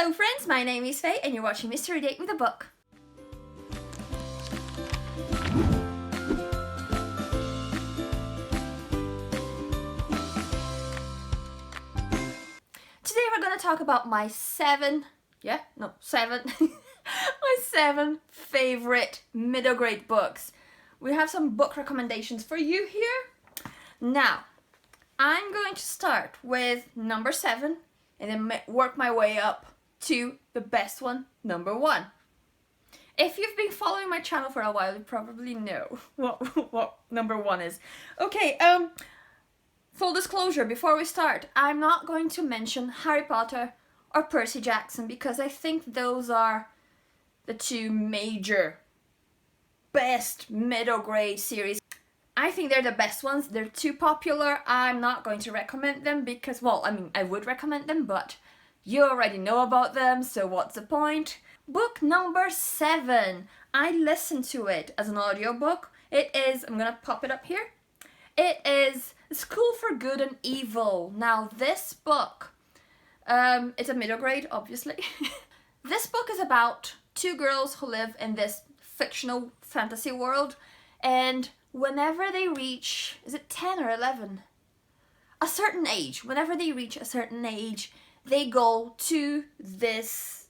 Hello friends, my name is Faye and you're watching Mystery Date with a Book. Today we're going to talk about my seven favorite middle grade books. We have some book recommendations for you here. Now, I'm going to start with number 7 and then work my way up to the best one, number 1. If you've been following my channel for a while, you probably know what number 1 is. Okay, full disclosure, before we start, I'm not going to mention Harry Potter or Percy Jackson because I think those are the two major best middle grade series. I think they're the best ones. They're too popular. I'm not going to recommend them because, well, I mean, I would recommend them, but you already know about them, so what's the point? Book number 7. I listened to it as an audiobook. It is, I'm gonna pop it up here. It is School for Good and Evil. Now, this book, it's a middle grade, obviously. This book is about two girls who live in this fictional fantasy world, and whenever they reach, is it 10 or 11? A certain age, whenever they reach a certain age, they go to this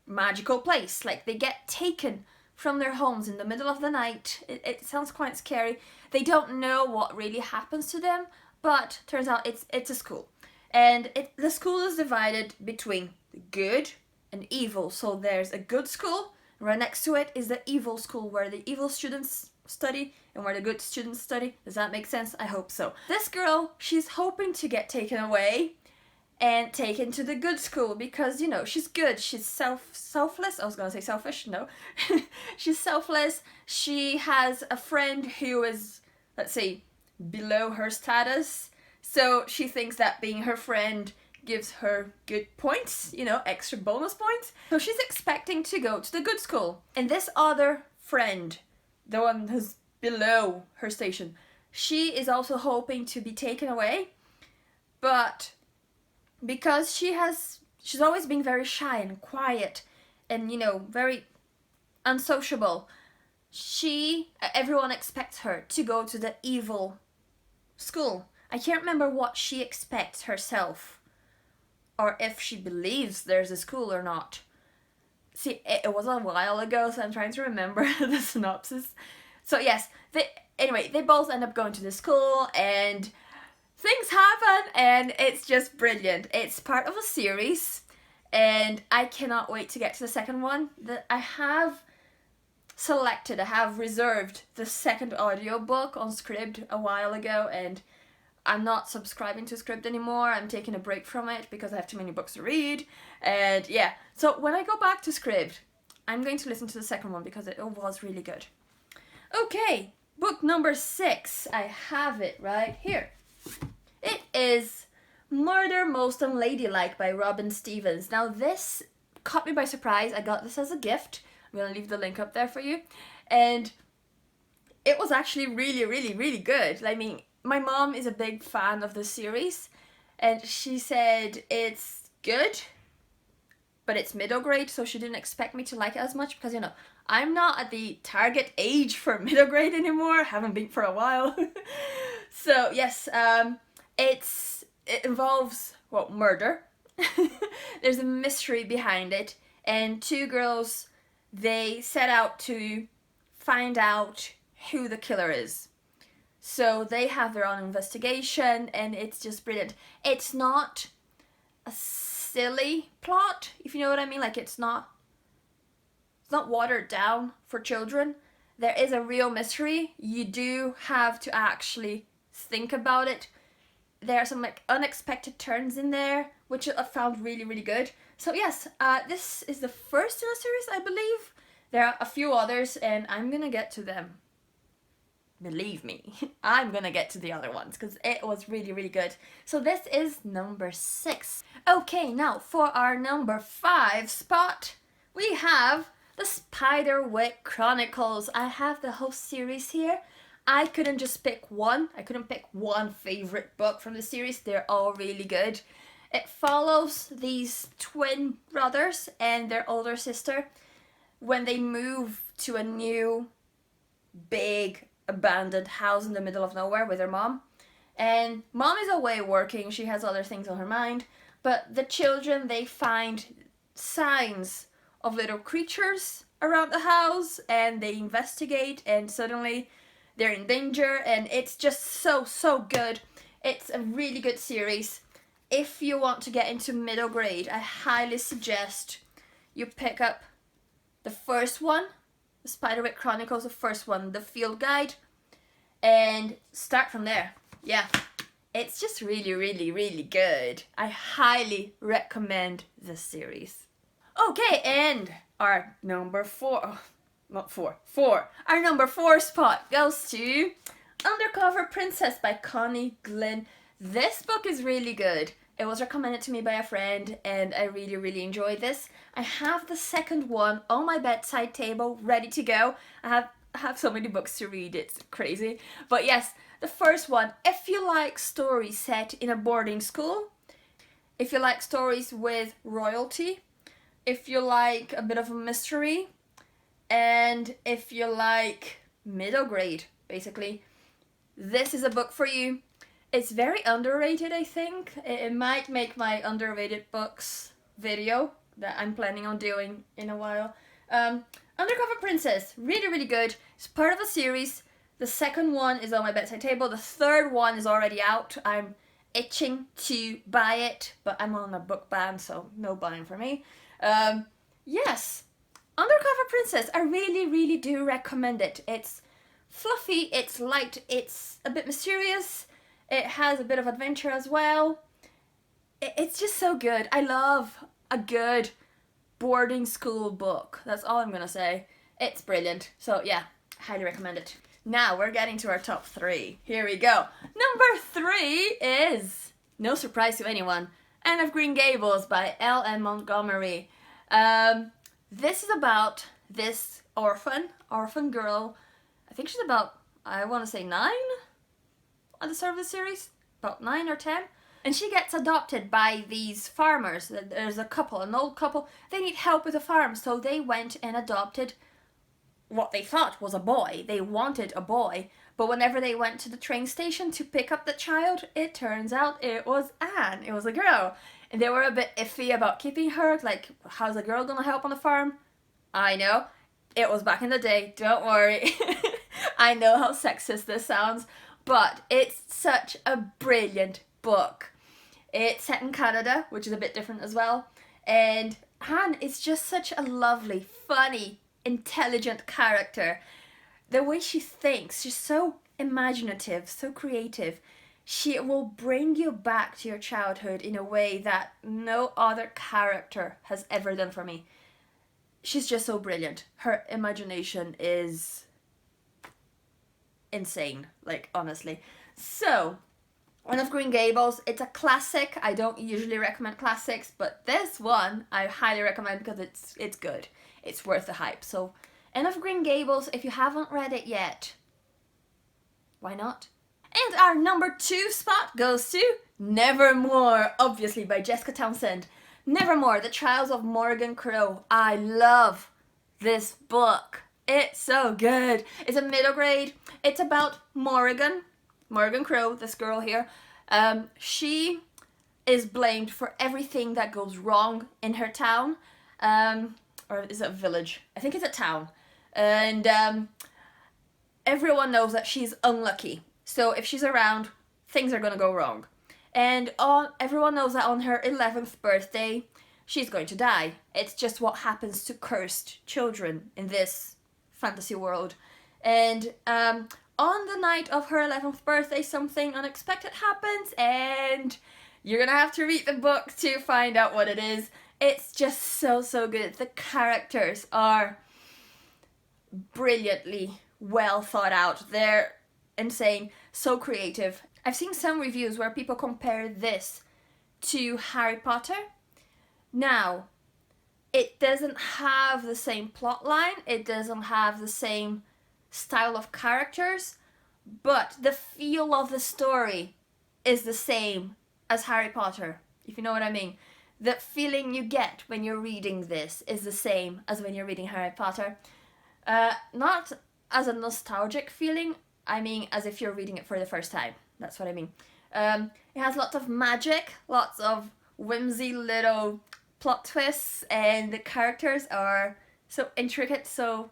magical place. Like, they get taken from their homes in the middle of the night. It sounds quite scary. They don't know what really happens to them, but turns out it's a school. And the school is divided between good and evil. So there's a good school. Right next to it is the evil school where the evil students study and where the good students study. Does that make sense? I hope so. This girl, she's hoping to get taken away and taken to the good school because, you know, she's good. She's selfless. I was gonna say selfish. No. She's selfless. She has a friend who is, let's say, below her status. So she thinks that being her friend gives her good points, you know, extra bonus points. So she's expecting to go to the good school. And this other friend, the one who's below her station, she is also hoping to be taken away. But because she's always been very shy and quiet and, you know, very unsociable, everyone expects her to go to the evil school. I can't remember what she expects herself, or if she believes there's a school or not. See, it was a while ago, so I'm trying to remember the synopsis. So yes, they both end up going to the school, and things happen, and it's just brilliant. It's part of a series, and I cannot wait to get to the second one. I have reserved the second audiobook on Scribd a while ago, and I'm not subscribing to Scribd anymore. I'm taking a break from it because I have too many books to read. And yeah, so when I go back to Scribd, I'm going to listen to the second one because it was really good. Okay, book number 6. I have it right here. It is Murder Most Unladylike by Robin Stevens. Now this caught me by surprise. I got this as a gift. I'm going to leave the link up there for you. And it was actually really, really, really good. I mean, my mom is a big fan of the series, and she said it's good, but it's middle grade, so she didn't expect me to like it as much because, you know, I'm not at the target age for middle grade anymore. Haven't been for a while. So yes, it involves, well, murder. There's a mystery behind it, and two girls, they set out to find out who the killer is. So they have their own investigation, and it's just brilliant. It's not a silly plot, if you know what I mean. Like, it's not watered down for children. There is a real mystery. You do have to actually think about it. There are some like unexpected turns in there, which I found really, really good. So yes, this is the first in a series, I believe. There are a few others, and I'm gonna get to them. Believe me, I'm gonna get to the other ones because it was really, really good. So this is number 6. Okay, now for our number 5 spot, we have the Spiderwick Chronicles. I have the whole series here. I couldn't just pick one. I couldn't pick one favorite book from the series. They're all really good. It follows these twin brothers and their older sister when they move to a new big abandoned house in the middle of nowhere with their mom. And mom is away working, she has other things on her mind, but the children, they find signs of little creatures around the house and they investigate and suddenly they're in danger, and it's just so good. It's a really good series. If you want to get into middle grade, I highly suggest you pick up the first one, the Spiderwick Chronicles, the first one, the field guide, and start from there. Yeah, it's just really good. I highly recommend this series. Okay, and our number four, our number 4 spot goes to Undercover Princess by Connie Glynn. This book is really good. It was recommended to me by a friend and I really enjoyed this. I have the second one on my bedside table ready to go. I have so many books to read, it's crazy. But yes, the first one, if you like stories set in a boarding school, if you like stories with royalty, if you like a bit of a mystery, and if you like middle grade, basically, this is a book for you. It's very underrated, I think. It might make my underrated books video that I'm planning on doing in a while. Undercover Princess, really good. It's part of a series. The second one is on my bedside table. The third one is already out. I'm itching to buy it, but I'm on a book ban, so no buying for me. Yes, Undercover Princess, I really do recommend it. It's fluffy, it's light, it's a bit mysterious. It has a bit of adventure as well. It's just so good. I love a good boarding school book. That's all I'm gonna say. It's brilliant. So yeah, highly recommend it. Now we're getting to our top 3. Here we go. Number 3 is, no surprise to anyone, Anne of Green Gables by L.M. Montgomery. This is about this orphan girl. I think she's about, I want to say 9? At the start of the series, about 9 or 10, and she gets adopted by these farmers. There's a couple, an old couple. They need help with the farm, so they went and adopted what they thought was a boy. They wanted a boy, but whenever they went to the train station to pick up the child, it turns out it was Anne. It was a girl, and they were a bit iffy about keeping her. Like, how's a girl gonna help on the farm? I know, it was back in the day. Don't worry. I know how sexist this sounds. But it's such a brilliant book. It's set in Canada, which is a bit different as well. And Anne is just such a lovely, funny, intelligent character. The way she thinks, she's so imaginative, so creative. She will bring you back to your childhood in a way that no other character has ever done for me. She's just so brilliant. Her imagination is insane, like, honestly. So, Anne of Green Gables, it's a classic. I don't usually recommend classics, but this one I highly recommend because it's good. It's worth the hype. So, Anne of Green Gables, if you haven't read it yet, why not? And our number 2 spot goes to Nevermore, obviously by Jessica Townsend. Nevermore, The Trials of Morgan Crow. I love this book. It's so good. It's a middle grade. It's about Morgan Crow, this girl here. She is blamed for everything that goes wrong in her town. Or is it a village? I think it's a town. And everyone knows that she's unlucky. So if she's around, things are gonna go wrong. And everyone knows that on her 11th birthday, she's going to die. It's just what happens to cursed children in this fantasy world. And on the night of her 11th birthday, something unexpected happens, and you're gonna have to read the book to find out what it is. It's just so good. The characters are brilliantly well thought out. They're insane, so creative. I've seen some reviews where people compare this to Harry Potter. Now, it doesn't have the same plot line, it doesn't have the same style of characters, but the feel of the story is the same as Harry Potter. if you know what I mean. The feeling you get when you're reading this is the same as when you're reading Harry Potter. Not as a nostalgic feeling, I mean as if you're reading it for the first time. That's what I mean. It has lots of magic, lots of whimsy little plot twists, and the characters are so intricate, so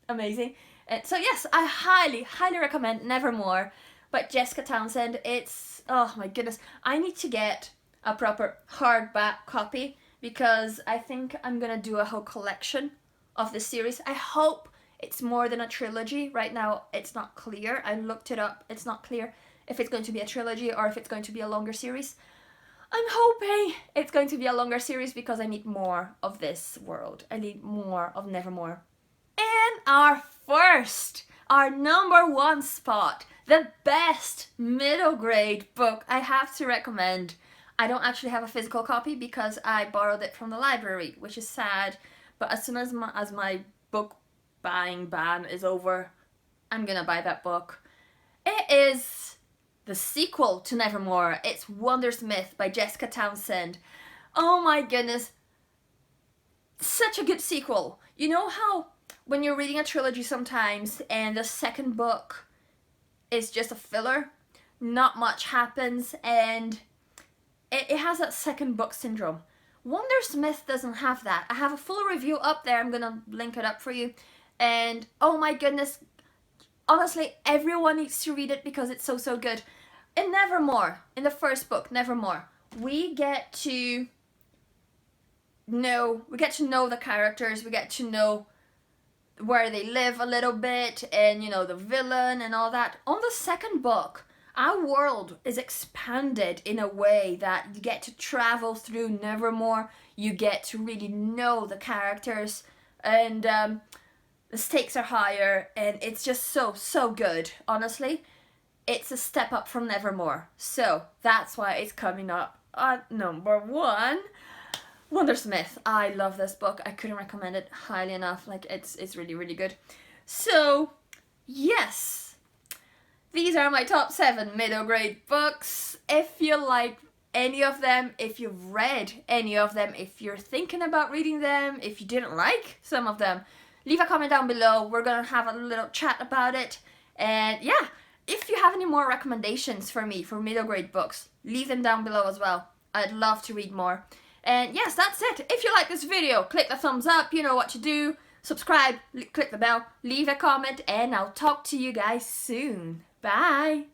amazing. And so yes, I highly recommend Nevermore by Jessica Townsend. It's, oh my goodness, I need to get a proper hardback copy because I think I'm gonna do a whole collection of the series. I hope it's more than a trilogy. Right now it's not clear. I looked it up. It's not clear if it's going to be a trilogy or if it's going to be a longer series. I'm hoping it's going to be a longer series because I need more of this world. I need more of Nevermore. And our number one spot, the best middle grade book I have to recommend. I don't actually have a physical copy because I borrowed it from the library, which is sad. But as soon as my book buying ban is over, I'm gonna buy that book. It is the sequel to Nevermore. It's Wondersmith by Jessica Townsend. Oh my goodness. Such a good sequel. You know how when you're reading a trilogy sometimes and the second book is just a filler? Not much happens and it has that second book syndrome. Wondersmith doesn't have that. I have a full review up there. I'm gonna link it up for you. And oh my goodness, honestly, everyone needs to read it because it's so good. In Nevermore, in the first book, Nevermore, we get to know the characters, we get to know where they live a little bit, and you know, the villain and all that. On the second book, our world is expanded in a way that you get to travel through Nevermore, you get to really know the characters, and the stakes are higher, and it's just so good. Honestly, it's a step up from Nevermore. So that's why it's coming up at number one. Wondersmith. I love this book. I couldn't recommend it highly enough. Like, it's really good. So yes, these are my top 7 middle grade books. If you like any of them, if you've read any of them, if you're thinking about reading them, if you didn't like some of them, leave a comment down below. We're gonna have a little chat about it. And yeah, if you have any more recommendations for me for middle grade books, leave them down below as well. I'd love to read more. And yes, that's it. If you like this video, click the thumbs up. You know what to do. Subscribe, click the bell, leave a comment, and I'll talk to you guys soon. Bye!